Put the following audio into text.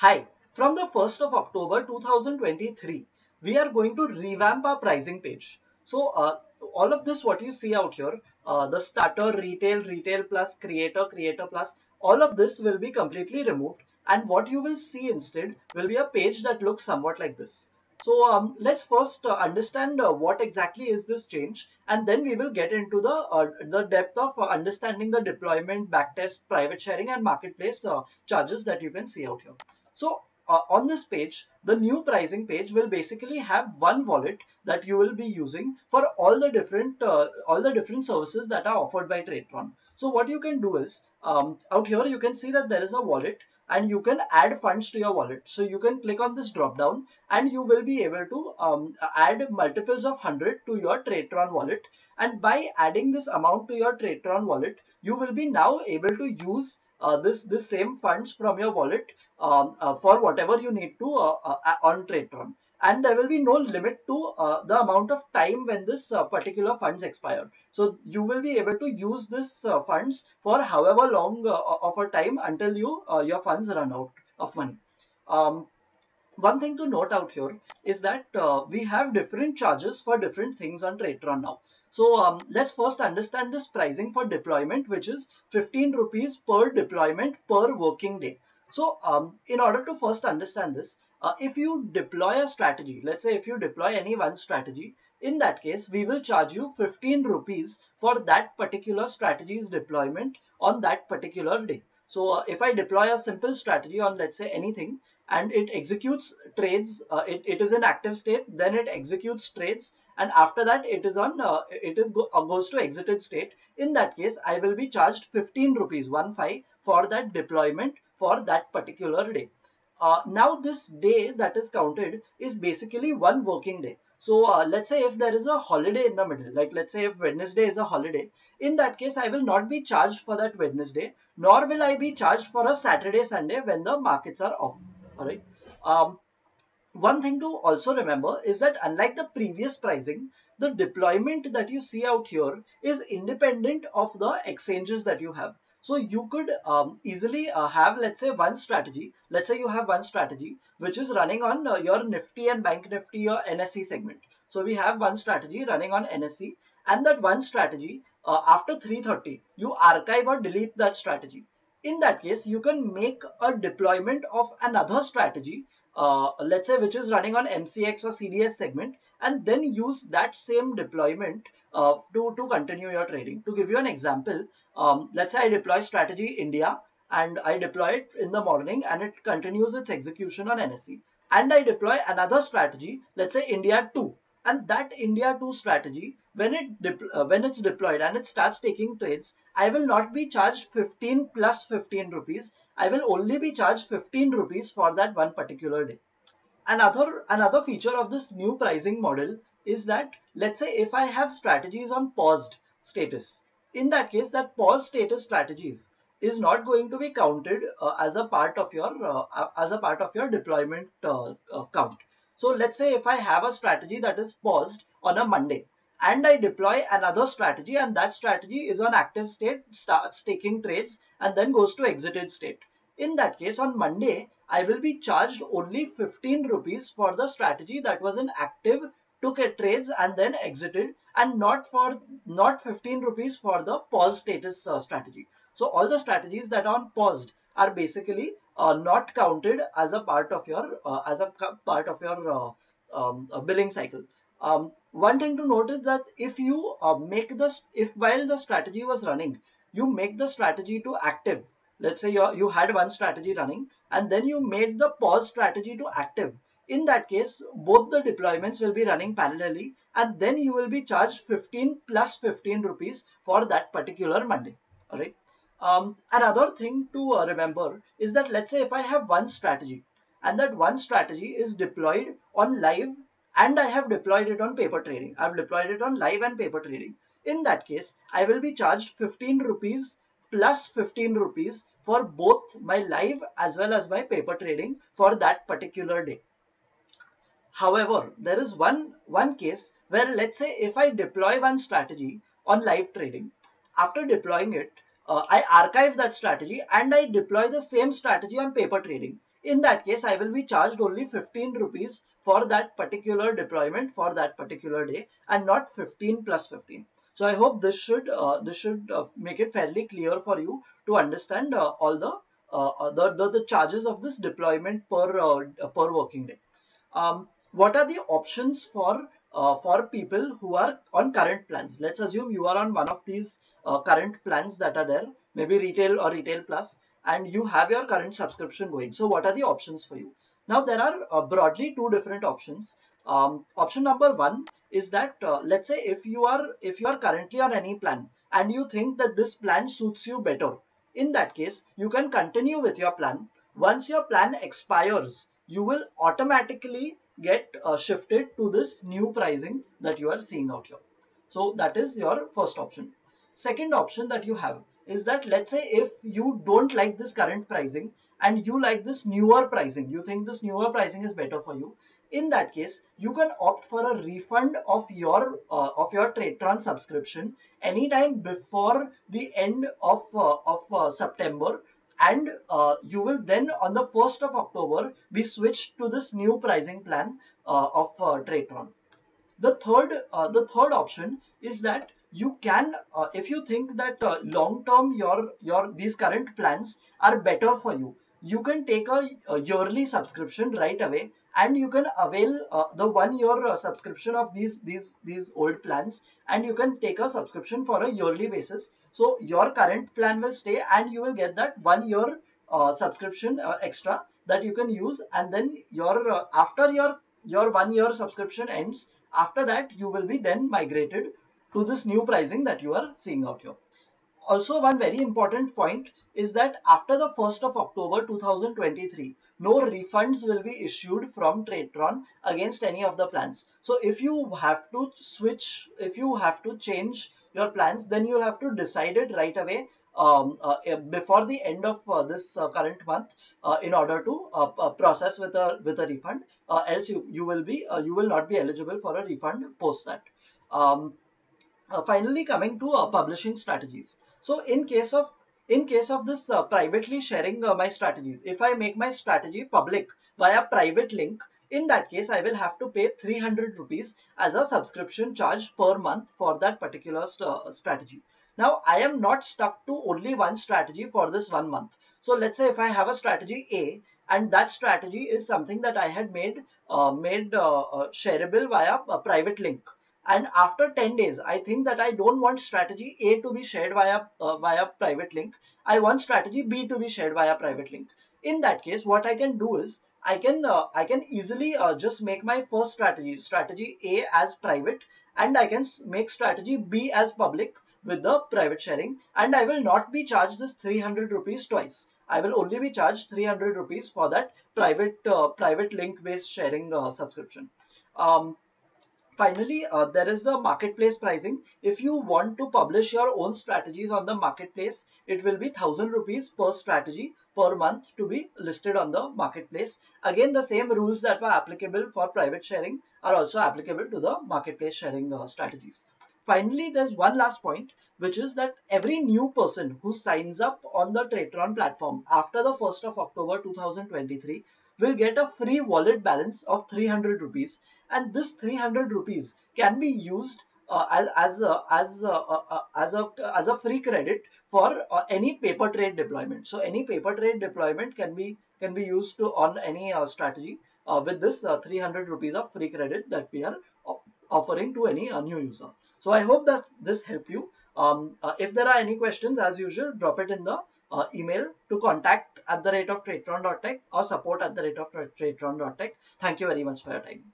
Hi, from the 1st of October 2023, we are going to revamp our pricing page. All of this, what you see out here, the starter, retail plus, creator plus, all of this will be completely removed. And what you will see instead will be a page that looks somewhat like this. Let's first understand what exactly is this change, and then we will get into the depth of understanding the deployment, backtest, private sharing, and marketplace charges that you can see out here. On this page, the new pricing page will basically have one wallet that you will be using for all the different services that are offered by Tradetron. So what you can do is out here you can see that there is a wallet and you can add funds to your wallet. So you can click on this drop down and you will be able to add multiples of 100 to your Tradetron wallet. And by adding this amount to your Tradetron wallet, you will be now able to use this same funds from your wallet for whatever you need to on Tradetron. And there will be no limit to the amount of time when this particular funds expire. So you will be able to use this funds for however long of a time until your funds run out of money. Um, One thing to note out here is that we have different charges for different things on Tradetron now. Let's first understand this pricing for deployment, which is 15 rupees per deployment per working day. In order to first understand this, if you deploy a strategy, let's say if you deploy any one strategy, in that case, we will charge you 15 rupees for that particular strategy's deployment on that particular day. If I deploy a simple strategy on, let's say, anything, and it executes trades, it is in active state, then it executes trades, and after that it is on goes to exited state. In that case, I will be charged 15 rupees 15 for that deployment for that particular day. Now this day that is counted is basically one working day. Let's say if there is a holiday in the middle, like let's say if Wednesday is a holiday, in that case I will not be charged for that Wednesday, nor will I be charged for a Saturday, Sunday when the markets are off. All right. One thing to also remember is that unlike the previous pricing, the deployment that you see out here is independent of the exchanges that you have. So you could easily have, let's say, one strategy. Let's say you have one strategy which is running on your Nifty and Bank Nifty or NSE segment. So we have one strategy running on NSE, and that one strategy after 3:30 you archive or delete that strategy. In that case, you can make a deployment of another strategy, let's say which is running on MCX or CDS segment, and then use that same deployment to continue your trading. To give you an example, let's say I deploy strategy India and I deploy it in the morning and it continues its execution on NSE. And I deploy another strategy, let's say India 2. And that India 2 strategy, when it's deployed and it starts taking trades, I will not be charged 15 plus 15 rupees. I will only be charged 15 rupees for that one particular day. Another feature of this new pricing model is that, let's say if I have strategies on paused status, in that case that paused status strategies is not going to be counted as a part of your deployment count. So let's say if I have a strategy that is paused on a Monday and I deploy another strategy, and that strategy is on active state, starts taking trades and then goes to exited state. In that case, on Monday, I will be charged only 15 rupees for the strategy that was in active, took a trades and then exited, and not 15 rupees for the pause status strategy. So all the strategies that are on paused are basically not counted as a part of your billing cycle. One thing to note is that if you if while the strategy was running, you make the strategy to active. Let's say you had one strategy running and then you made the pause strategy to active. In that case, both the deployments will be running parallelly, and then you will be charged 15 plus 15 rupees for that particular Monday. All right. Another thing to remember is that, let's say if I have one strategy and that one strategy is deployed on live and I have deployed it on paper trading. I've deployed it on live and paper trading. In that case, I will be charged 15 rupees plus 15 rupees for both my live as well as my paper trading for that particular day. However, there is one case where, let's say if I deploy one strategy on live trading, after deploying it, I archive that strategy and I deploy the same strategy on paper trading. In that case, I will be charged only 15 rupees for that particular deployment for that particular day, and not 15 plus 15. So I hope this should make it fairly clear for you to understand all the charges of this deployment per working day. What are the options for people who are on current plans? Let's assume you are on one of these current plans that are there, maybe retail or retail plus, and you have your current subscription going. So what are the options for you? Now there are broadly two different options. Option number one is that let's say if you are currently on any plan and you think that this plan suits you better, in that case you can continue with your plan. Once your plan expires, you will automatically get shifted to this new pricing that you are seeing out here. So that is your first option. Second option that you have is that, let's say if you don't like this current pricing and you like this newer pricing, you think this newer pricing is better for you. In that case, you can opt for a refund of your Tradetron subscription anytime before the end of September, and you will then on the 1st of October be switched to this new pricing plan of Tradetron. The third option is that you can, if you think that long term your these current plans are better for you, you can take a yearly subscription right away, and you can avail the 1 year subscription of these old plans, and you can take a subscription for a yearly basis. So your current plan will stay, and you will get that 1 year subscription extra that you can use, and then after your 1 year subscription ends, after that you will be then migrated to this new pricing that you are seeing out here. Also, one very important point is that after the 1st of October 2023, no refunds will be issued from Tradetron against any of the plans. So if you have to switch, if you have to change your plans, then you'll have to decide it right away before the end of this current month in order to process with a refund. Else you will not be eligible for a refund post that. Um, Finally, coming to publishing strategies. So in case of this privately sharing my strategies, if I make my strategy public via private link, in that case I will have to pay 300 rupees as a subscription charge per month for that particular strategy. Now I am not stuck to only one strategy for this 1 month. So let's say if I have a strategy A, and that strategy is something that I had made shareable via a private link, and after 10 days I think that I don't want strategy A to be shared via private link. I want strategy B to be shared via private link. In that case, what I can do is I can easily just make my first strategy A as private, and I can make strategy B as public with the private sharing, and I will not be charged this 300 rupees twice. I will only be charged 300 rupees for that private link based sharing subscription. Finally, there is the marketplace pricing. If you want to publish your own strategies on the marketplace, it will be 1000 rupees per strategy per month to be listed on the marketplace. Again, the same rules that were applicable for private sharing are also applicable to the marketplace sharing strategies. Finally, there's one last point, which is that every new person who signs up on the Tradetron platform after the 1st of October 2023 will get a free wallet balance of 300 rupees, and this 300 rupees can be used as a free credit for any paper trade deployment. So any paper trade deployment can be used to on any strategy with this 300 rupees of free credit that we are offering to any new user. So I hope that this helped you. If there are any questions, as usual, drop it in the email to contact@Tradetron.tech or support@Tradetron.tech. Thank you very much for your time.